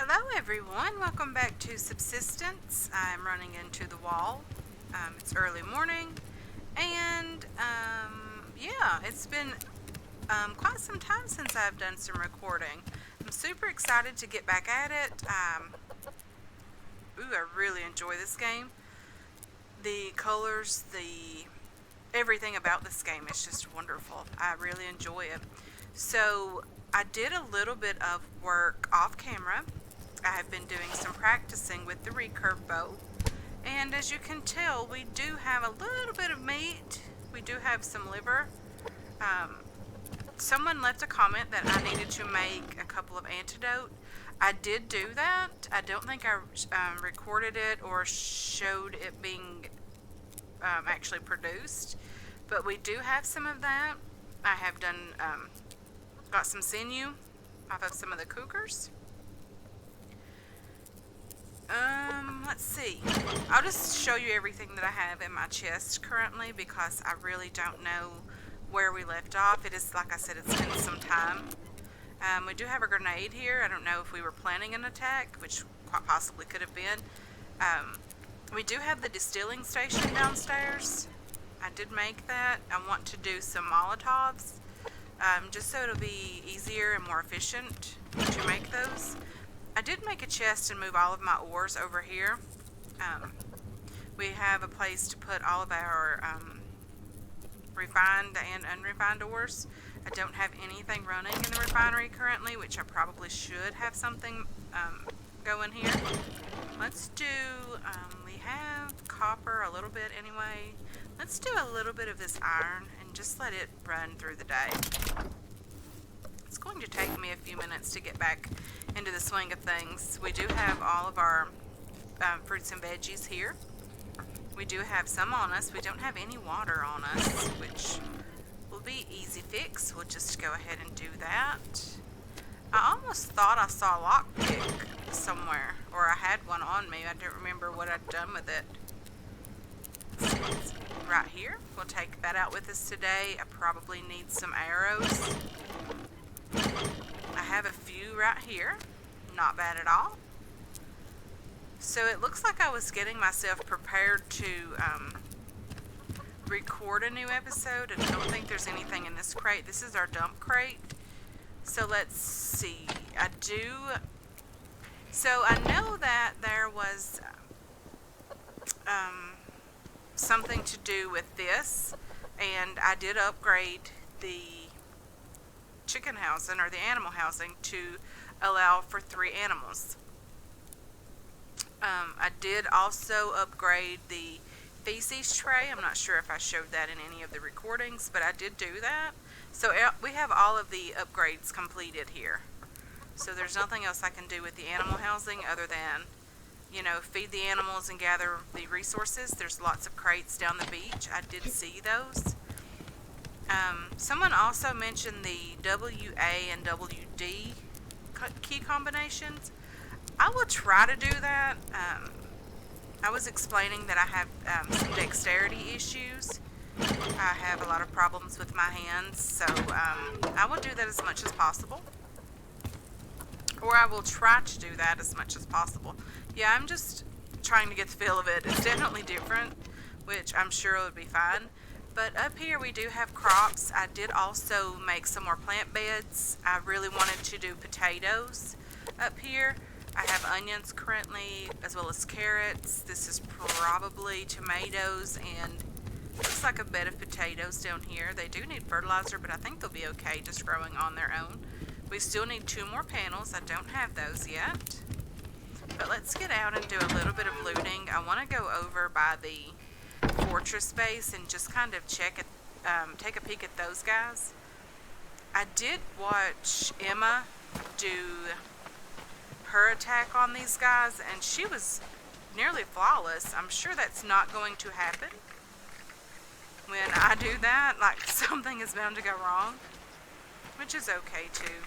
Hello everyone, welcome back to Subsistence. I'm running into the wall. It's early morning and yeah, it's been quite some time since I've done some recording. I'm super excited to get back at it. I really enjoy this game. The colors, everything about this game is just wonderful. I really enjoy it. So I did a little bit of work off camera. I have been doing some practicing with the recurve bow, and as you can tell, we do have a little bit of meat. We do have some liver. Someone left a comment that I needed to make a couple of antidote. I did do that. I don't think I recorded it or showed it being actually produced, but we do have some of that. I have done got some sinew off of some of the cougars. Let's see. I'll just show you everything that I have in my chest currently because I really don't know where we left off. It is, like I said, it's been some time. We do have a grenade here. I don't know if we were planning an attack, which quite possibly could have been. We do have the distilling station downstairs. I did make that. I want to do some Molotovs, just so it'll be easier and more efficient to make those. I did make a chest and move all of my ores over here. We have a place to put all of our refined and unrefined ores. I don't have anything running in the refinery currently, which I probably should have something going here. Let's do, we have copper a little bit anyway. Let's do a little bit of this iron and just let it run through the day. It's going to take me a few minutes to get back into the swing of things. We do have all of our fruits and veggies here. We do have some on us. We don't have any water on us, which will be easy fix. We'll just go ahead and do that. I almost thought I saw a lockpick somewhere, or I had one on me. I don't remember what I'd done with it. Right here. We'll take that out with us today. I probably need some arrows. I have a few right here. Not bad at all. So it looks like I was getting myself prepared to record a new episode. I don't think there's anything in this crate. This is our dump crate. So let's see. So I know that there was something to do with this, and I did upgrade the chicken housing or the animal housing to allow for 3 animals. I did also upgrade the feces tray. I'm not sure if I showed that in any of the recordings, but I did do that. So we have all of the upgrades completed here. So there's nothing else I can do with the animal housing other than, feed the animals and gather the resources. There's lots of crates down the beach. I did see those. Someone also mentioned the WA and WD key combinations. I will try to do that. I was explaining that I have some dexterity issues. I have a lot of problems with my hands, so I will do that as much as possible. Or I will try to do that as much as possible. Yeah, I'm just trying to get the feel of it. It's definitely different, which I'm sure it would be fine. But up here we do have crops. I did also make some more plant beds. I really wanted to do potatoes up here. I have onions currently, as well as carrots. This is probably tomatoes, and looks like a bed of potatoes down here. They do need fertilizer, but I think they'll be okay just growing on their own. We still need 2 more panels. I don't have those yet. But let's get out and do a little bit of looting. I want to go over by the fortress base and just kind of check it, take a peek at those guys. I did watch Emma do her attack on these guys, and she was nearly flawless. I'm sure that's not going to happen when I do that. Like, something is bound to go wrong, which is okay too.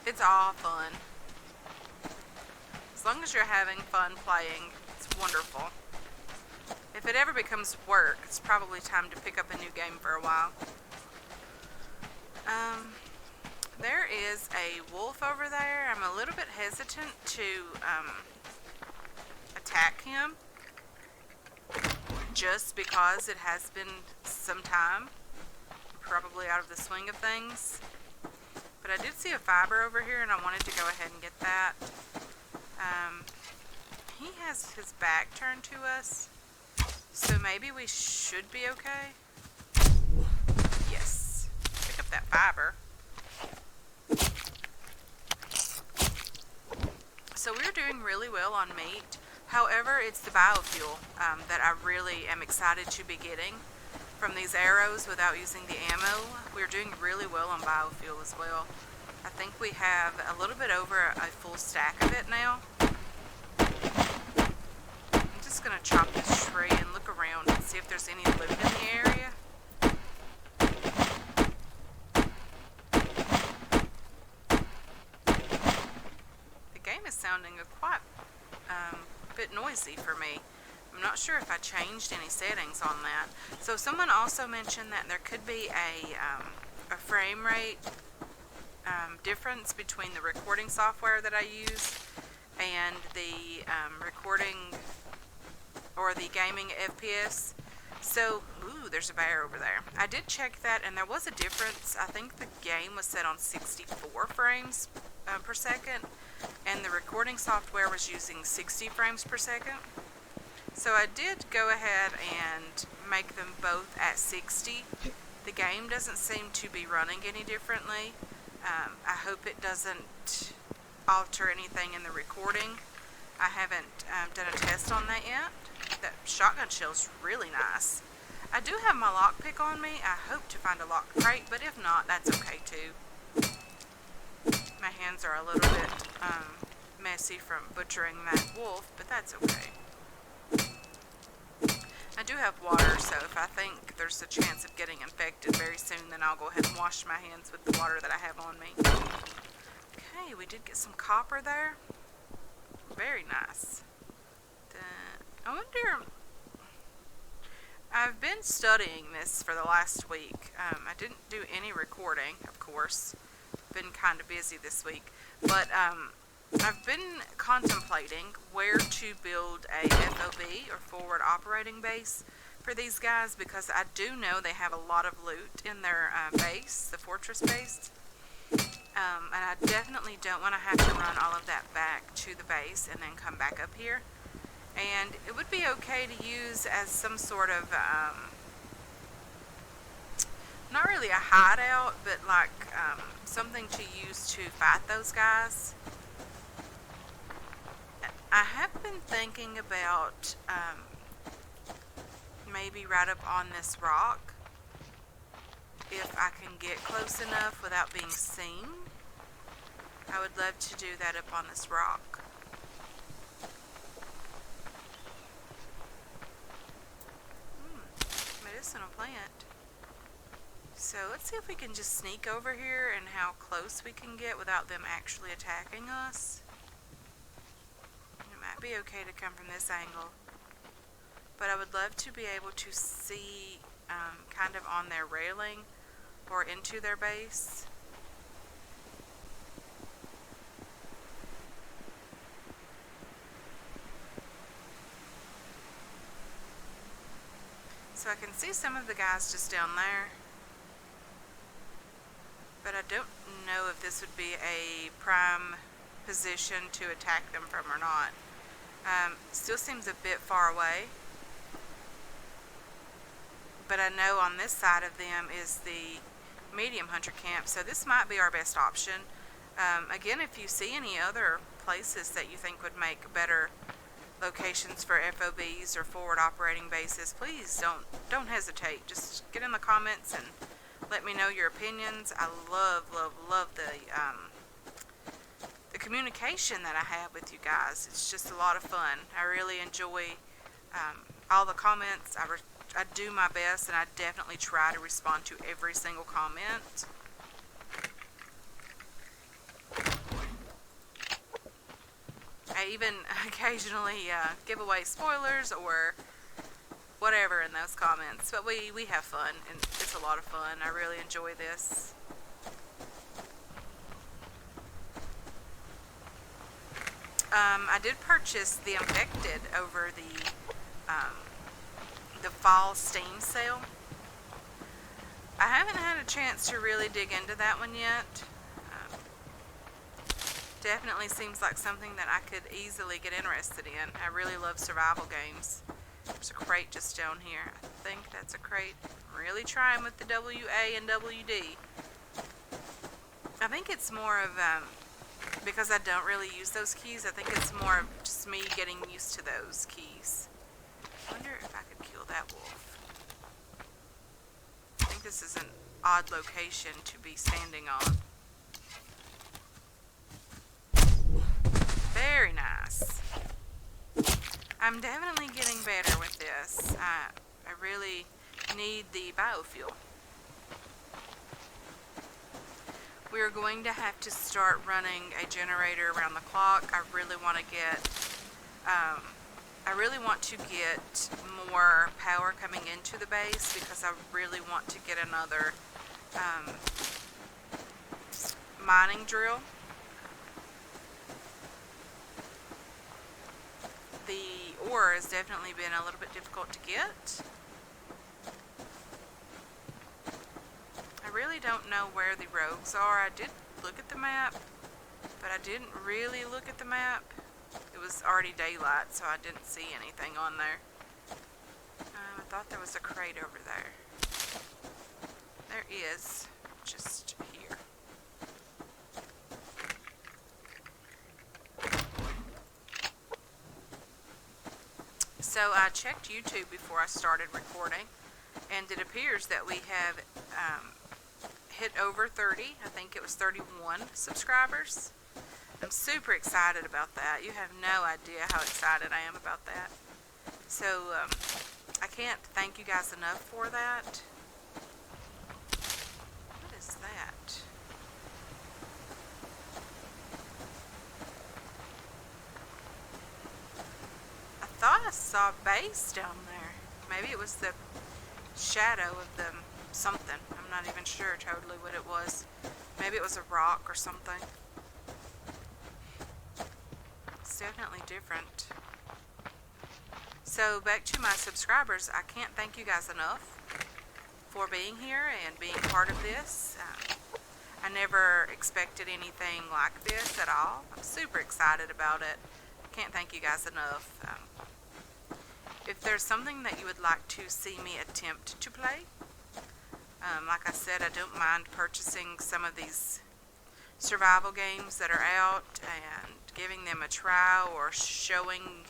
It's all fun. As long as you're having fun playing, it's wonderful. If it ever becomes work, it's probably time to pick up a new game for a while. There is is a wolf over there. I'm a little bit hesitant to attack him just because it has been some time, probably out of the swing of things. But I did see a fiber over here and I wanted to go ahead and get that. He has his back turned to us, so maybe we should be okay. Yes, pick up that fiber. So we're doing really well on meat. However, it's the biofuel that I really am excited to be getting from these arrows without using the ammo. We're doing really well on biofuel as well. I think we have a little bit over a full stack of it now. I'm just going to chop this tree and look around and see if there's any loot in the area. The game is sounding quite a bit noisy for me. I'm not sure if I changed any settings on that. So someone also mentioned that there could be a frame rate difference between the recording software that I use and the recording or the gaming FPS. So, ooh, there's a bear over there. I did check that and there was a difference. I think the game was set on 64 frames per second and the recording software was using 60 frames per second. So I did go ahead and make them both at 60. The game doesn't seem to be running any differently. I hope it doesn't alter anything in the recording. I haven't done a test on that yet. That shotgun shell's really nice. I do have my lockpick on me. I hope to find a lock crate, but if not, that's okay too. My hands are a little bit messy from butchering that wolf, but that's okay. I do have water, so if I think there's a chance of getting infected very soon, then I'll go ahead and wash my hands with the water that I have on me. Okay, we did get some copper there. Very nice. I wonder... I've been studying this for the last week. I didn't do any recording, of course. Been kind of busy this week. But I've been contemplating where to build a FOB, or forward operating base, for these guys, because I do know they have a lot of loot in their base, the fortress base. And I definitely don't want to have to run all of that back to the base and then come back up here. And it would be okay to use as some sort of, not really a hideout, but like something to use to fight those guys. I have been thinking about maybe right up on this rock, if I can get close enough without being seen. I would love to do that up on this rock. Medicinal plant. So let's see if we can just sneak over here and how close we can get without them actually attacking us. It might be okay to come from this angle, but I would love to be able to see kind of on their railing or into their base. So I can see some of the guys just down there, but I don't know if this would be a prime position to attack them from or not. Still seems a bit far away, but I know on this side of them is the medium hunter camp, so this might be our best option. Again, if you see any other places that you think would make better locations for FOBs or forward operating bases, please don't hesitate. Just get in the comments and let me know your opinions. I love the communication that I have with you guys. It's just a lot of fun. I really enjoy all the comments. I do my best, and I definitely try to respond to every single comment. I even occasionally give away spoilers or whatever in those comments, but we have fun, and it's a lot of fun. I really enjoy this. I did purchase the Infected over the fall Steam sale. I haven't had a chance to really dig into that one yet. Definitely seems like something that I could easily get interested in. I really love survival games. There's a crate just down here. I think that's a crate. I'm really trying with the WA and WD. I think it's more of, because I don't really use those keys, I think it's more of just me getting used to those keys. I wonder if I could kill that wolf. I think this is an odd location to be standing on. Very nice. I'm definitely getting better with this. I really need the biofuel. We are going to have to start running a generator around the clock. I really want to get more power coming into the base because I really want to get another mining drill. The ore has definitely been a little bit difficult to get. I really don't know where the rogues are. I did look at the map, but I didn't really look at the map. It was already daylight, so I didn't see anything on there. I thought there was a crate over there. There is, just here. So I checked YouTube before I started recording, and it appears that we have hit over 30. I think it was 31 subscribers. I'm super excited about that. You have no idea how excited I am about that. So I can't thank you guys enough for that. What is that? I thought I saw a base down there. Maybe it was the shadow of the something. I'm not even sure totally what it was. Maybe it was a rock or something. It's definitely different. So back to my subscribers, I can't thank you guys enough for being here and being part of this. I never expected anything like this at all. I'm super excited about it. I can't thank you guys enough. If there's something that you would like to see me attempt to play, like I said, I don't mind purchasing some of these survival games that are out and giving them a try, or showing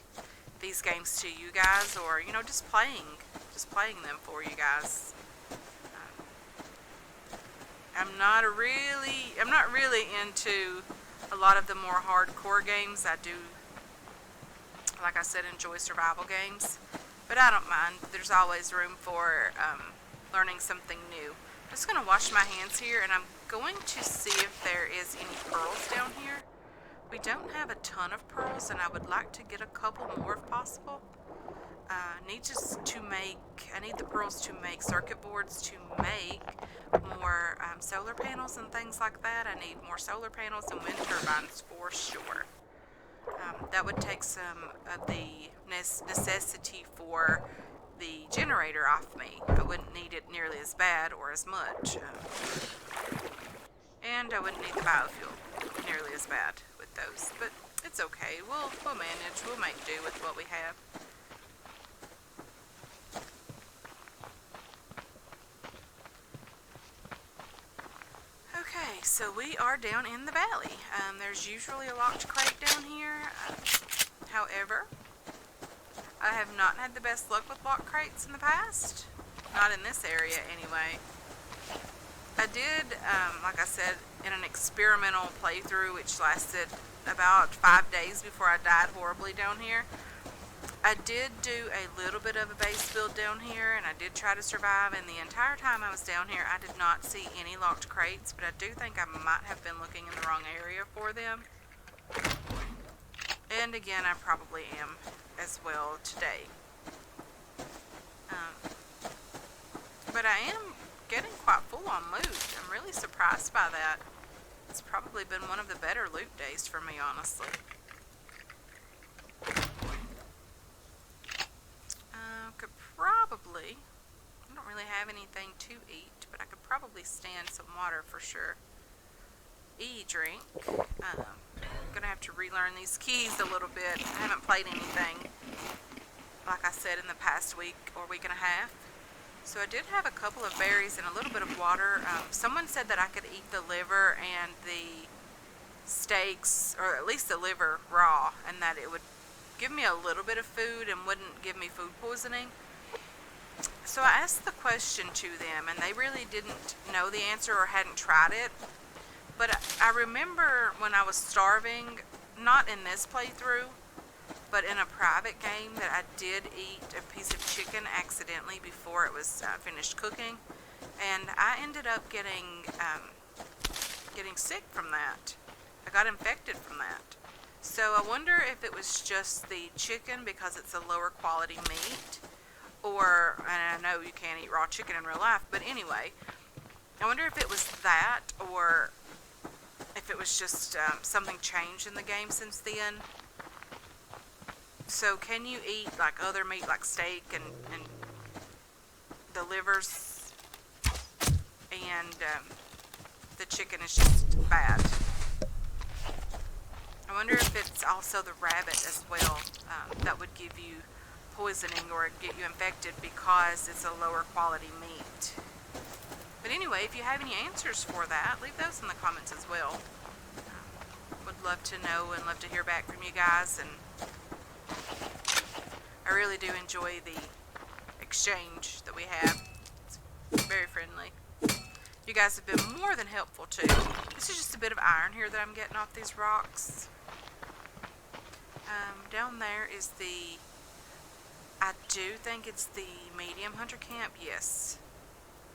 these games to you guys, or just playing them for you guys. I'm not really into a lot of the more hardcore games. I do, like I said, enjoy survival games, but I don't mind. There's always room for learning something new. I'm just going to wash my hands here, and I'm going to see if there is any pearls down here. We don't have a ton of pearls, and I would like to get a couple more if possible. I need the pearls to make circuit boards, to make more solar panels and things like that. I need more solar panels and wind turbines for sure. That would take some of the necessity for the generator off me. I wouldn't need it nearly as bad or as much. And I wouldn't need the biofuel nearly as bad with those. But it's okay. We'll manage. We'll make do with what we have. Okay, so we are down in the valley. There's usually a locked crate down here. However, I have not had the best luck with locked crates in the past. Not in this area, anyway. I did, like I said, in an experimental playthrough, which lasted about 5 days before I died horribly down here. I did do a little bit of a base build down here, and I did try to survive, and the entire time I was down here, I did not see any locked crates, but I do think I might have been looking in the wrong area for them. And again, I probably am as well today. But I am getting quite full on loot. I'm really surprised by that. It's probably been one of the better loot days for me, honestly. probably, I don't really have anything to eat, but I could probably stand some water for sure. Drink. I'm gonna have to relearn these keys a little bit. I haven't played anything, like I said, in the past week or week and a half. So I did have a couple of berries and a little bit of water. Someone said that I could eat the liver and the steaks, or at least the liver raw, and that it would give me a little bit of food and wouldn't give me food poisoning. So I asked the question to them, and they really didn't know the answer or hadn't tried it. But I remember when I was starving, not in this playthrough, but in a private game, that I did eat a piece of chicken accidentally before it was finished cooking, and I ended up getting sick from that. I got infected from that. So I wonder if it was just the chicken because it's a lower quality meat, or, and I know you can't eat raw chicken in real life, but anyway, I wonder if it was that, or if it was just something changed in the game since then. So can you eat like other meat, like steak and the livers, and the chicken is just bad? I wonder if it's also the rabbit as well that would give you poisoning or get you infected because it's a lower quality meat. But anyway, if you have any answers for that, leave those in the comments as well. Would love to know and love to hear back from you guys, and I really do enjoy the exchange that we have. It's very friendly. You guys have been more than helpful too. This is just a bit of iron here that I'm getting off these rocks. Down there is the, I do think it's the medium hunter camp, yes.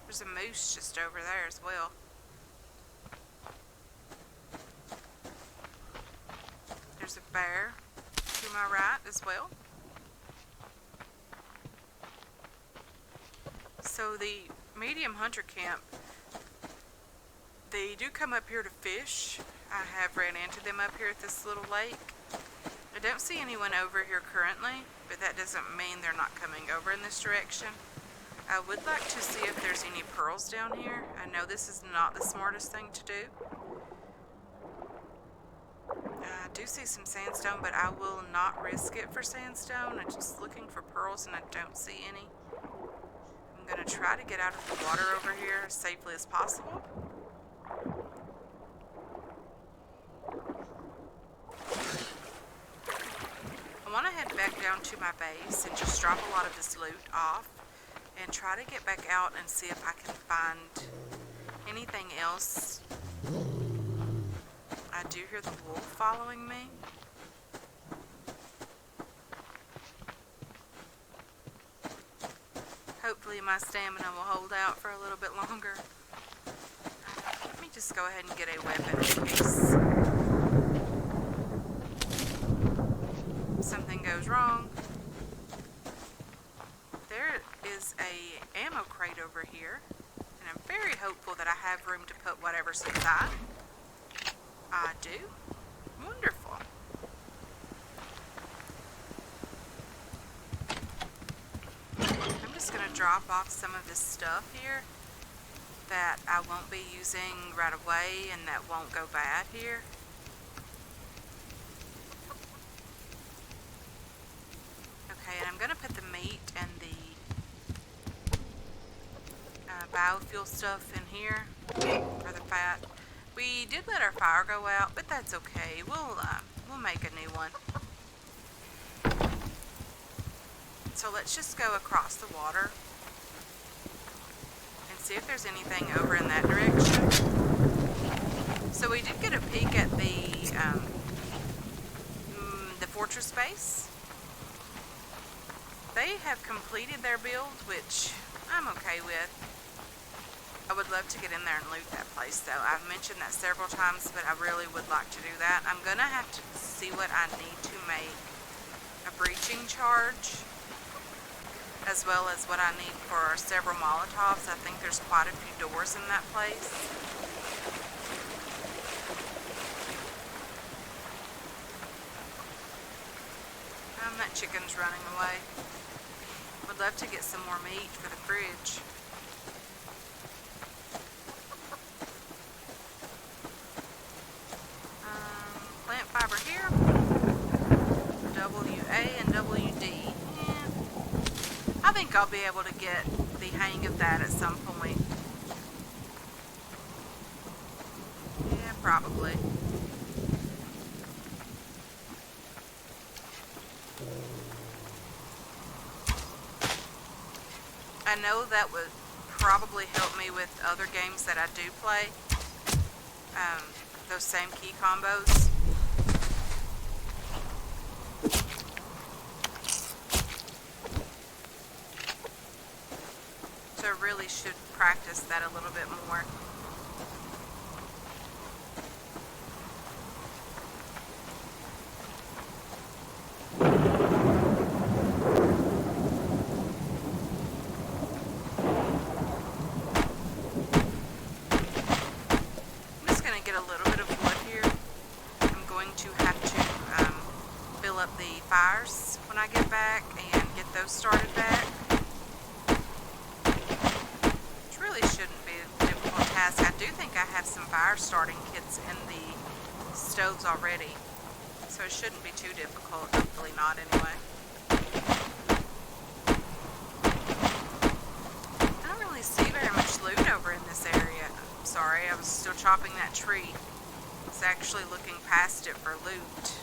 There's a moose just over there as well. There's a bear to my right as well. So the medium hunter camp, they do come up here to fish. I have ran into them up here at this little lake. I don't see anyone over here currently, but that doesn't mean they're not coming over in this direction. I would like to see if there's any pearls down here. I know this is not the smartest thing to do. I do see some sandstone, but I will not risk it for sandstone. I'm just looking for pearls and I don't see any. I'm going to try to get out of the water over here as safely as possible. I want to head back down to my base and just drop a lot of this loot off and try to get back out and see if I can find anything else. I do hear the wolf following me. Hopefully my stamina will hold out for a little bit longer. Let me just go ahead and get a weapon in case something goes wrong. There is a ammo crate over here, and I'm very hopeful that I have room to put whatever's inside. I do. Wonderful. I'm just going to drop off some of this stuff here that I won't be using right away and that won't go bad here. Okay, and I'm going to put the meat and the biofuel stuff in here for the fat. We did let our fire go out, but that's okay. We'll make a new one. So let's just go across the water and see if there's anything over in that direction. So we did get a peek at the fortress base. They have completed their build, which I'm okay with. I would love to get in there and loot that place though. I've mentioned that several times, but I really would like to do that. I'm going to have to see what I need to make a breaching charge, as well as what I need for several Molotovs. I think there's quite a few doors in that place. That chicken's running away. Would love to get some more meat for the fridge. Plant fiber here. WA and WD. I think I'll be able to get the hang of that at some point. Yeah, probably. I know that would probably help me with other games that I do play. Those same key combos. So I really should practice that a little bit more. The fires when I get back and get those started back, which really shouldn't be a difficult task. I do think I have some fire starting kits in the stoves already, so it shouldn't be too difficult. Hopefully not anyway. I don't really see very much loot over in this area. I'm sorry, I was still chopping that tree. I was actually looking past it for loot.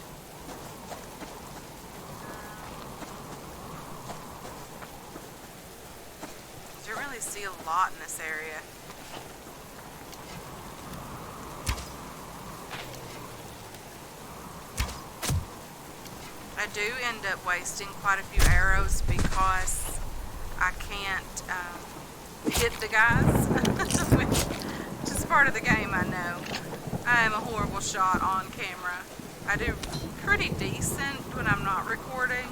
See a lot in this area. I do end up wasting quite a few arrows because I can't hit the guys, which is part of the game, I know. I am a horrible shot on camera. I do pretty decent when I'm not recording.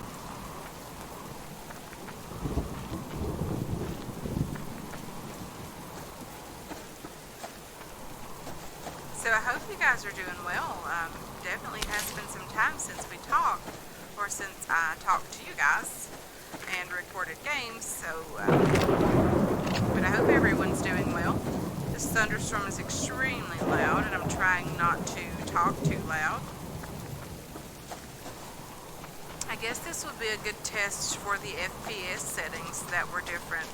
So I hope you guys are doing well. Definitely has been some time since we talked, or since I talked to you guys and recorded games, so but I hope everyone's doing well. This thunderstorm is extremely loud and I'm trying not to talk too loud. I guess this would be a good test for the FPS settings that were different.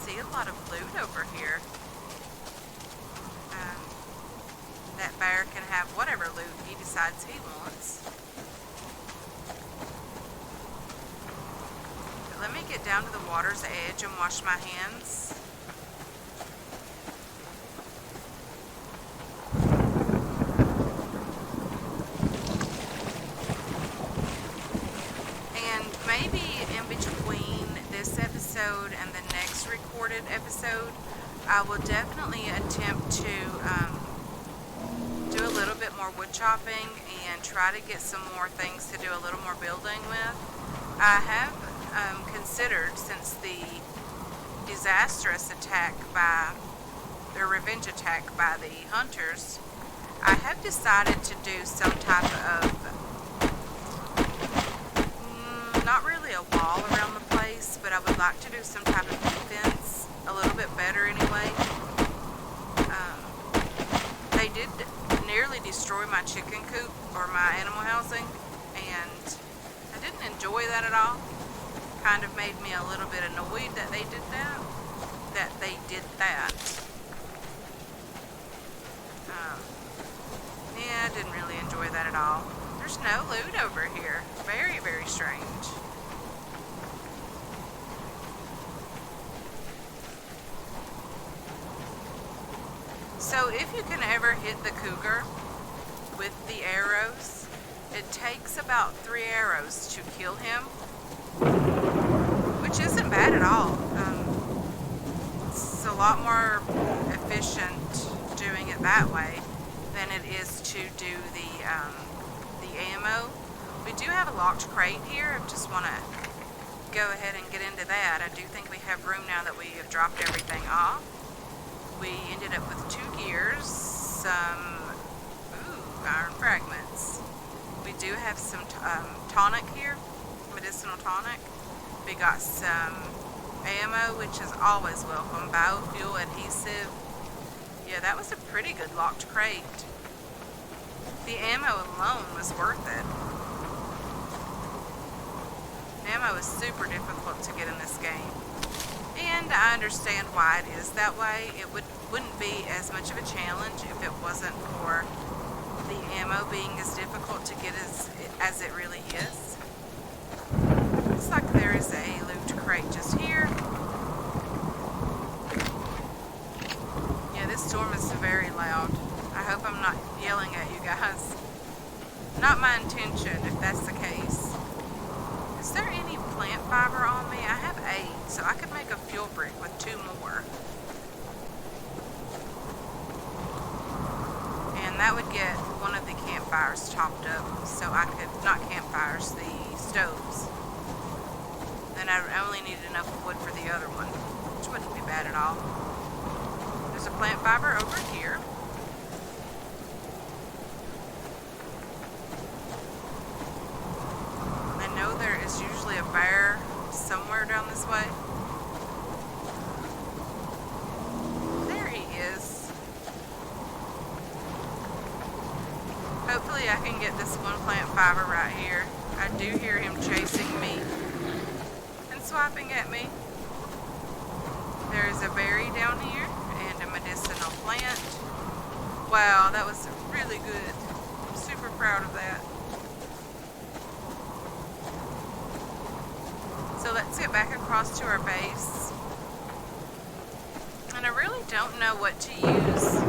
See a lot of loot over here. That bear can have whatever loot he decides he wants. But let me get down to the water's edge and wash my hands. And maybe in between this episode and the next recorded episode, I will definitely attempt to do a little bit more wood chopping and try to get some more things to do a little more building with. I have considered, since the disastrous attack by the revenge attack by the hunters, I have decided to do some type of not really a wall around the place, but I would like to do some type of defense a little bit better anyway. They did nearly destroy my chicken coop or my animal housing, and I didn't enjoy that at all. Kind of made me a little bit annoyed that they did that. Yeah, I didn't really enjoy that at all. There's no loot over here. Very, very strange. So if you can ever hit the cougar with the arrows, it takes about 3 arrows to kill him, which isn't bad at all. It's a lot more efficient doing it that way than it is to do the ammo. We do have a locked crate here. I just want to go ahead and get into that. I do think we have room now that we have dropped everything off. We ended up with 2 gears, some iron fragments. We do have some tonic here, medicinal tonic. We got some ammo, which is always welcome. Biofuel adhesive. Yeah, that was a pretty good locked crate. The ammo alone was worth it. Ammo is super difficult to get in this game. And I understand why it is that way. It wouldn't be as much of a challenge if it wasn't for the ammo being as difficult to get as it really is. Looks like there is a loot crate just here. Yeah, this storm is very loud. I hope I'm not yelling at you guys. Not my intention if that's the case. Is there any plant fiber on me? I have 8, so I could make a fuel brick with 2 more. And that would get one of the campfires topped up, so I could, not campfires, the stoves. Then I only needed enough wood for the other one, which wouldn't be bad at all. There's a plant fiber over here. I know there is usually a bear somewhere down this way. There he is. Hopefully I can get this one plant fiber right here. I do hear him chasing me and swiping at me. There is a berry down here and a medicinal plant. Wow, that was really good. I'm super proud of that. So let's get back across to our base. And I really don't know what to use.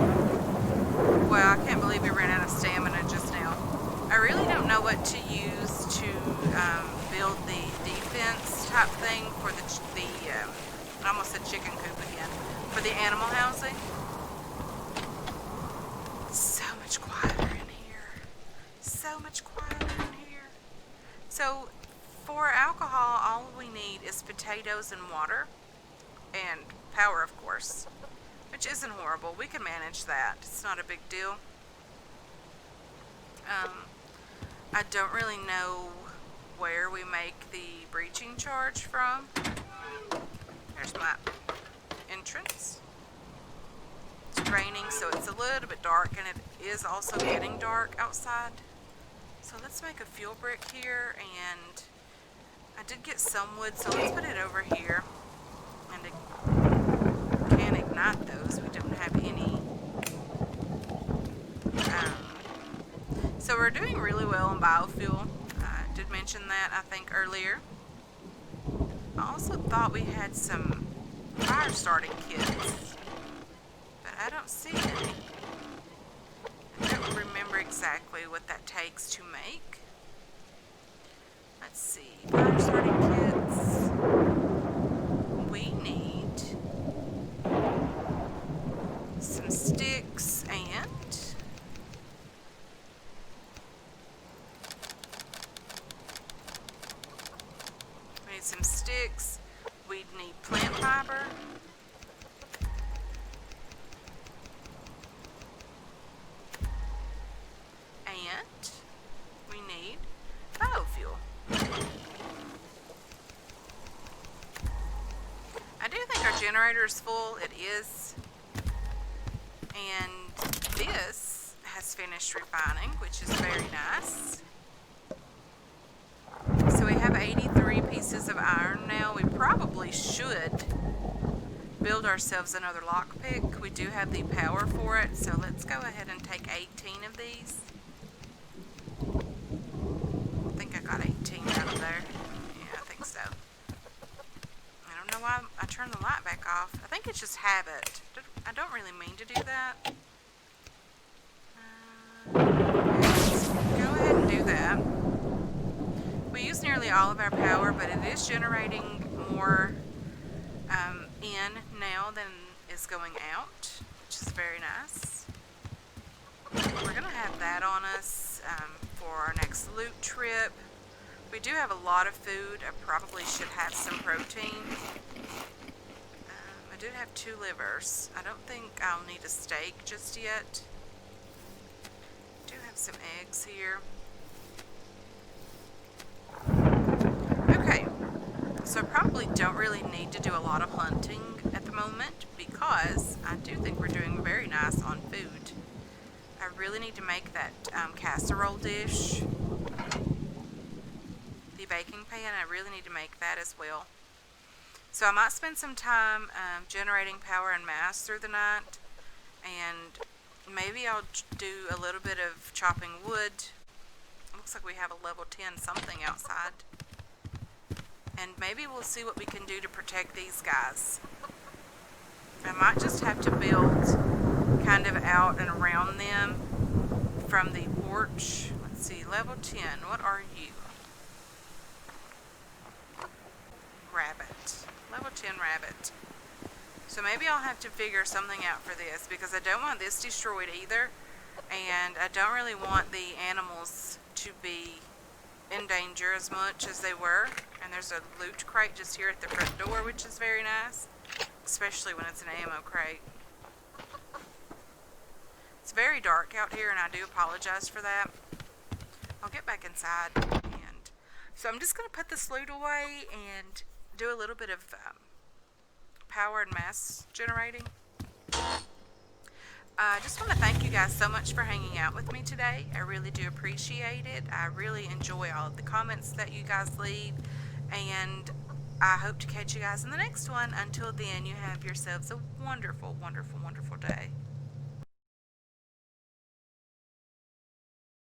Well, I can't believe we ran out of stamina just now. I really don't know what to use to build the defense type thing for I almost said chicken coop again, for the animal housing. It's so much quieter in here. So much quieter in here. So for alcohol, all we need is potatoes and water, and power, of course, which isn't horrible. We can manage that. It's not a big deal. I don't really know where we make the breaching charge from. There's my entrance. It's raining, so it's a little bit dark, and it is also getting dark outside. So let's make a fuel brick here, and I did get some wood, so let's put it over here. And it can ignite those. We don't have any. So we're doing really well in biofuel. I did mention that, I think, earlier. I also thought we had some fire starting kits, but I don't see any. I don't remember exactly what that takes to make. Let's see, fire starting kits. We need some sticks and some sticks. We'd need plant fiber. And we need biofuel. I do think our generator is full. It is. And this has finished refining, which is very nice. So we have 83 pieces of iron now. We probably should build ourselves another lockpick. We do have the power for it, so let's go ahead and take 18 of these. I think I got 18 out of there. Yeah, I think so. I don't know why I turned the light back off. I think it's just habit. I don't really mean to do that. Let's go ahead and do that. We use nearly all of our power, but it is generating more in now than is going out, which is very nice. We're going to have that on us for our next loot trip. We do have a lot of food. I probably should have some protein. I do have 2 livers. I don't think I'll need a steak just yet. I do have some eggs here. don't really need to do a lot of hunting at the moment because I do think we're doing very nice on food. I really need to make that casserole dish, the baking pan. I really need to make that as well. So I might spend some time generating power and mass through the night, and maybe I'll do a little bit of chopping wood. It looks like we have a level 10 something outside. And maybe we'll see what we can do to protect these guys. I might just have to build kind of out and around them from the porch. Let's see, level 10, what are you? Rabbit. Level 10 rabbit. So maybe I'll have to figure something out for this because I don't want this destroyed either. And I don't really want the animals to be in danger as much as they were. And there's a loot crate just here at the front door, which is very nice, especially when it's an ammo crate. It's very dark out here, and I do apologize for that. I'll get back inside, and so I'm just going to put this loot away and do a little bit of power and mass generating. I just want to thank you guys so much for hanging out with me today. I really do appreciate it. I really enjoy all of the comments that you guys leave, and I hope to catch you guys in the next one. Until then, you have yourselves a wonderful, wonderful, wonderful day.